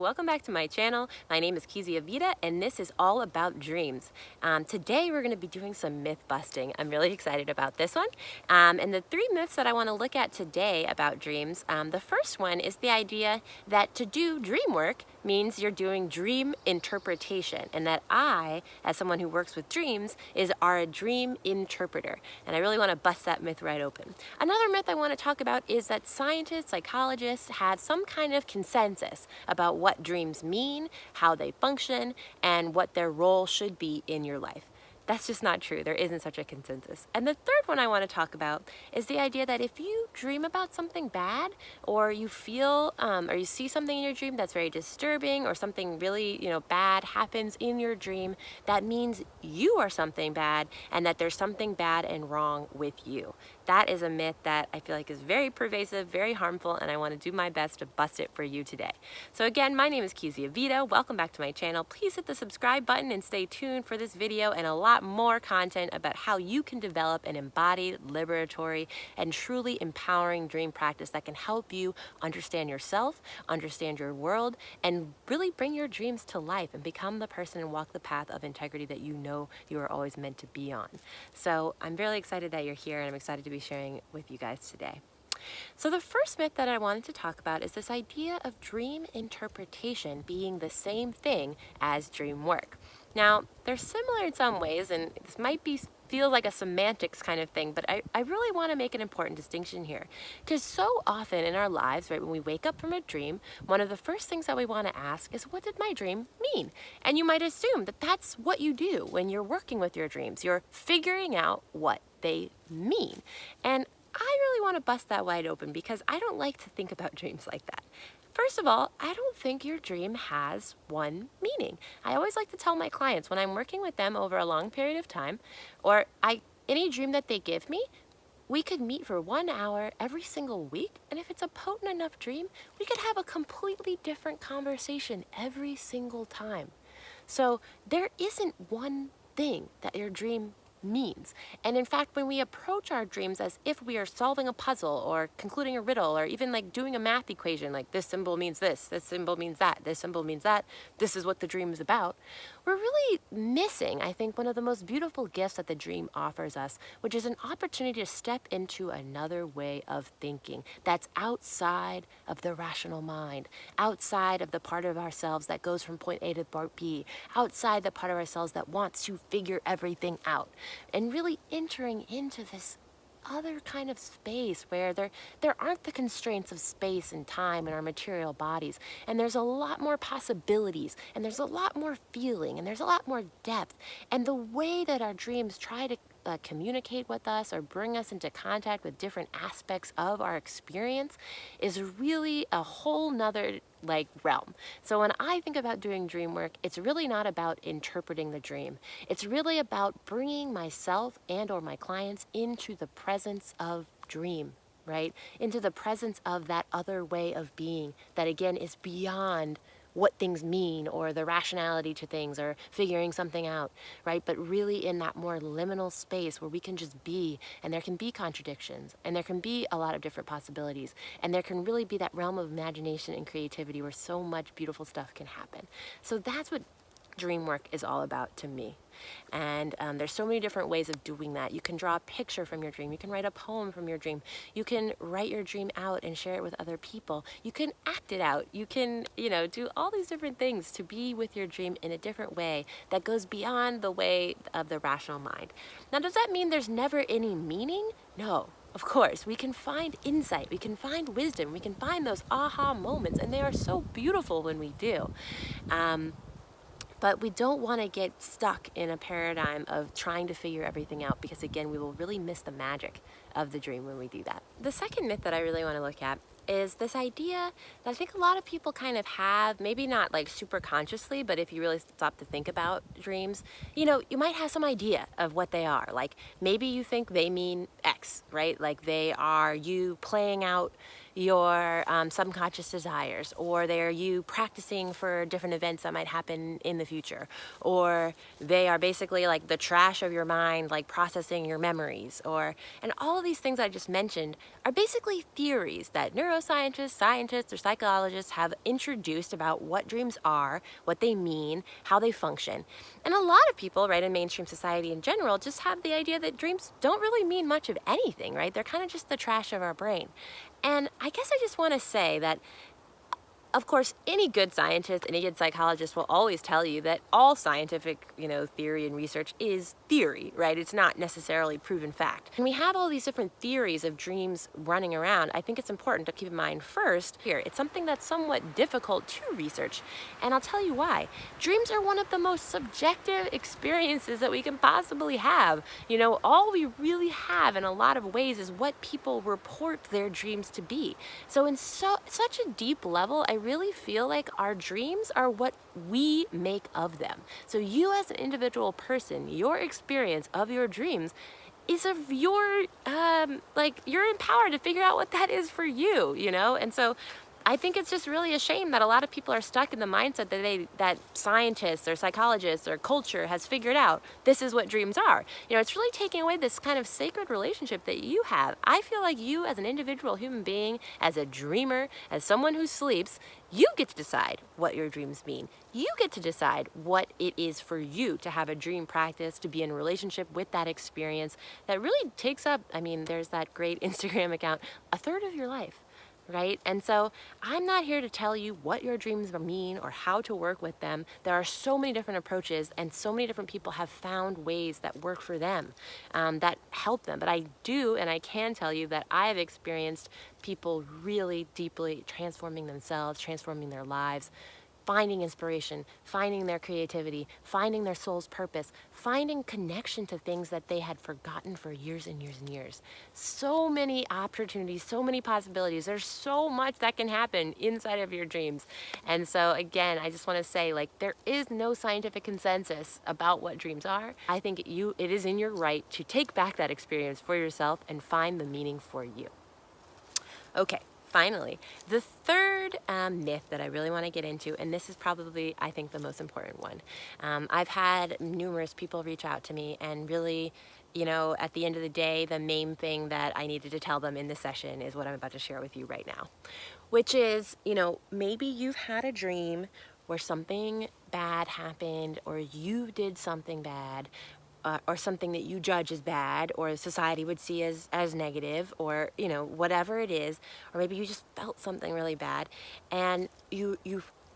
Welcome back to my channel. My name is Kezia Vida, and this is all about dreams. Today we're going to be doing some myth busting. I'm really excited about this one. And the three myths that I want to look at today about dreams, the first one is the idea that to do dream work means you're doing dream interpretation, and that I, as someone who works with dreams, are a dream interpreter. And I really want to bust that myth right open. Another myth I want to talk about is that scientists, psychologists have some kind of consensus about what dreams mean, how they function, and what their role should be in your life. That's just not true. There isn't such a consensus. And the third one I want to talk about is the idea that if you dream about something bad, or you feel or you see something in your dream that's very disturbing, or something really bad happens in your dream, that means you are something bad, and that there's something bad and wrong with you. That is a myth that I feel like is very pervasive, very harmful, and I want to do my best to bust it for you today. So again, my name is Kezia Vida. Welcome back to my channel. Please hit the subscribe button and stay tuned for this video and a lot more content about how you can develop an embodied, liberatory, and truly empowering dream practice that can help you understand yourself, understand your world, and really bring your dreams to life and become the person and walk the path of integrity that you know you are always meant to be on. So I'm really excited that you're here, and I'm excited to be sharing with you guys today. So the first myth that I wanted to talk about is this idea of dream interpretation being the same thing as dream work. Now, they're similar in some ways, and this might feel like a semantics kind of thing, but I really want to make an important distinction here. Because so often in our lives, right, when we wake up from a dream, one of the first things that we want to ask is, what did my dream mean? And you might assume that that's what you do when you're working with your dreams. You're figuring out what they mean. And I really want to bust that wide open, because I don't like to think about dreams like that. First of all, I don't think your dream has one meaning. I always like to tell my clients when I'm working with them over a long period of time, or any dream that they give me, we could meet for 1 hour every single week, and if it's a potent enough dream, we could have a completely different conversation every single time. So there isn't one thing that your dream means. And in fact, when we approach our dreams as if we are solving a puzzle or concluding a riddle, or even like doing a math equation, like this symbol means this symbol means that, this symbol means that, this is what the dream is about, we're really missing, I think, one of the most beautiful gifts that the dream offers us, which is an opportunity to step into another way of thinking that's outside of the rational mind, outside of the part of ourselves that goes from point A to point B, outside the part of ourselves that wants to figure everything out, and really entering into this other kind of space where there aren't the constraints of space and time in our material bodies, and there's a lot more possibilities, and there's a lot more feeling, and there's a lot more depth. And the way that our dreams try to communicate with us or bring us into contact with different aspects of our experience is really a whole nother realm. So when I think about doing dream work, it's really not about interpreting the dream. It's really about bringing myself and or my clients into the presence of dream, right? Into the presence of that other way of being that, again, is beyond what things mean or the rationality to things or figuring something out, right? But really in that more liminal space where we can just be, and there can be contradictions, and there can be a lot of different possibilities, and there can really be that realm of imagination and creativity where so much beautiful stuff can happen. So that's what dream work is all about to me. And there's so many different ways of doing that. You can draw a picture from your dream. You can write a poem from your dream. You can write your dream out and share it with other people. You can act it out. You can, do all these different things to be with your dream in a different way that goes beyond the way of the rational mind. Now, does that mean there's never any meaning? No. Of course, we can find insight, we can find wisdom, we can find those aha moments, and they are so beautiful when we do. But we don't want to get stuck in a paradigm of trying to figure everything out, because again, we will really miss the magic of the dream when we do that. The second myth that I really want to look at is this idea that I think a lot of people kind of have, maybe not super consciously, but if you really stop to think about dreams, you might have some idea of what they are. Like maybe you think they mean X, X, right? Like they are you playing out your subconscious desires, or they're you practicing for different events that might happen in the future, or they are basically like the trash of your mind, like processing your memories, and all of these things I just mentioned are basically theories that neuroscientists, scientists, or psychologists have introduced about what dreams are, what they mean, how they function. And a lot of people, right, in mainstream society in general, just have the idea that dreams don't really mean much of anything, right? They're kind of just the trash of our brain. And I guess I just want to say that, of course, any good scientist, any good psychologist will always tell you that all scientific, theory and research is theory, right? It's not necessarily proven fact. And we have all these different theories of dreams running around. I think it's important to keep in mind first here, it's something that's somewhat difficult to research. And I'll tell you why. Dreams are one of the most subjective experiences that we can possibly have. All we really have in a lot of ways is what people report their dreams to be. So in such a deep level, I really feel like our dreams are what we make of them. So you as an individual person, your experience of your dreams is of your, you're empowered to figure out what that is for you, And so I think it's just really a shame that a lot of people are stuck in the mindset that scientists or psychologists or culture has figured out this is what dreams are. It's really taking away this kind of sacred relationship that you have. I feel like you as an individual human being, as a dreamer, as someone who sleeps, you get to decide what your dreams mean. You get to decide what it is for you to have a dream practice, to be in a relationship with that experience that really takes up, there's that great Instagram account, a third of your life. Right? And so I'm not here to tell you what your dreams mean or how to work with them. There are so many different approaches, and so many different people have found ways that work for them, that help them. But I can tell you that I have experienced people really deeply transforming themselves, transforming their lives, finding inspiration, finding their creativity, finding their soul's purpose, finding connection to things that they had forgotten for years and years and years. So many opportunities, so many possibilities. There's so much that can happen inside of your dreams. And so again, I just want to say, there is no scientific consensus about what dreams are. I think it is in your right to take back that experience for yourself and find the meaning for you. Okay. Finally, the third myth that I really want to get into, and this is probably, I think, the most important one. I've had numerous people reach out to me, and really, at the end of the day, the main thing that I needed to tell them in this session is what I'm about to share with you right now, which is, maybe you've had a dream where something bad happened, or you did something bad, or something that you judge as bad, or society would see as negative, or whatever it is, or maybe you just felt something really bad, and you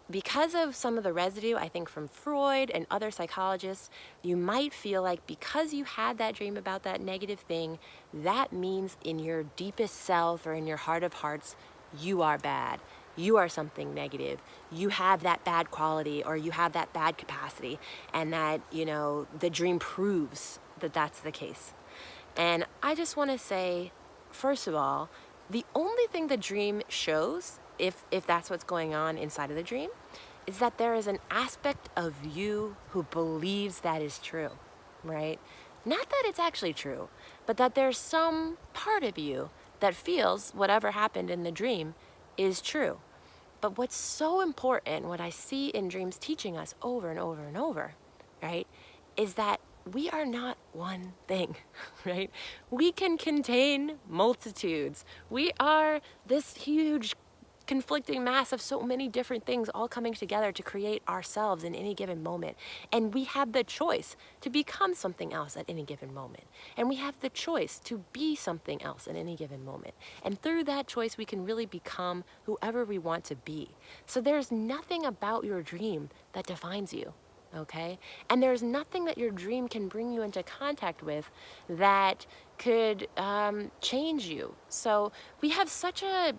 because of some of the residue, I think, from Freud and other psychologists, you might feel like because you had that dream about that negative thing, that means in your deepest self or in your heart of hearts, you are bad. You are something negative. You have that bad quality, or you have that bad capacity, and that, the dream proves that that's the case. And I just want to say, first of all, the only thing the dream shows, if that's what's going on inside of the dream, is that there is an aspect of you who believes that is true, right? Not that it's actually true, but that there's some part of you that feels whatever happened in the dream is true. But what's so important, what I see in dreams teaching us over and over and over, right, is that we are not one thing, right? We can contain multitudes. We are this huge conflicting mass of so many different things all coming together to create ourselves in any given moment. And we have the choice to become something else at any given moment. And we have the choice to be something else at any given moment. And through that choice, we can really become whoever we want to be. So there's nothing about your dream that defines you. Okay? And there's nothing that your dream can bring you into contact with that could change you. So we have such a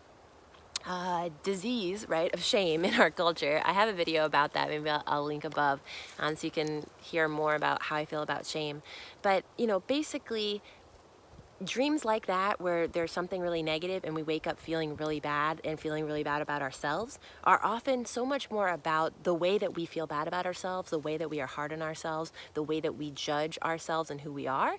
disease, right, of shame in our culture. I have a video about that. Maybe I'll link above so you can hear more about how I feel about shame. But, basically, dreams like that, where there's something really negative and we wake up feeling really bad and feeling really bad about ourselves, are often so much more about the way that we feel bad about ourselves, the way that we are hard on ourselves, the way that we judge ourselves and who we are,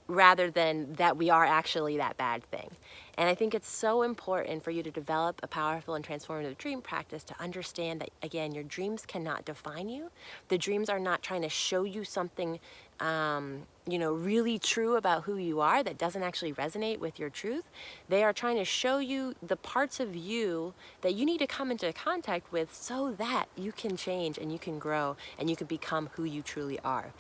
rather than that we are actually that bad thing. And I think it's so important for you to develop a powerful and transformative dream practice to understand that, again, your dreams cannot define you. The dreams are not trying to show you something, really true about who you are that doesn't actually resonate with your truth. They are trying to show you the parts of you that you need to come into contact with so that you can change and you can grow and you can become who you truly are.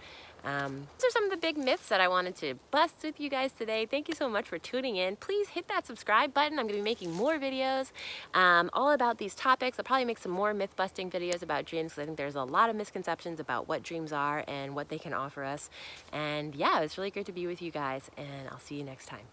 Those are some of the big myths that I wanted to bust with you guys today. Thank you so much for tuning in. Please hit that subscribe button. I'm going to be making more videos all about these topics. I'll probably make some more myth busting videos about dreams because I think there's a lot of misconceptions about what dreams are and what they can offer us. And yeah, it's really great to be with you guys, and I'll see you next time.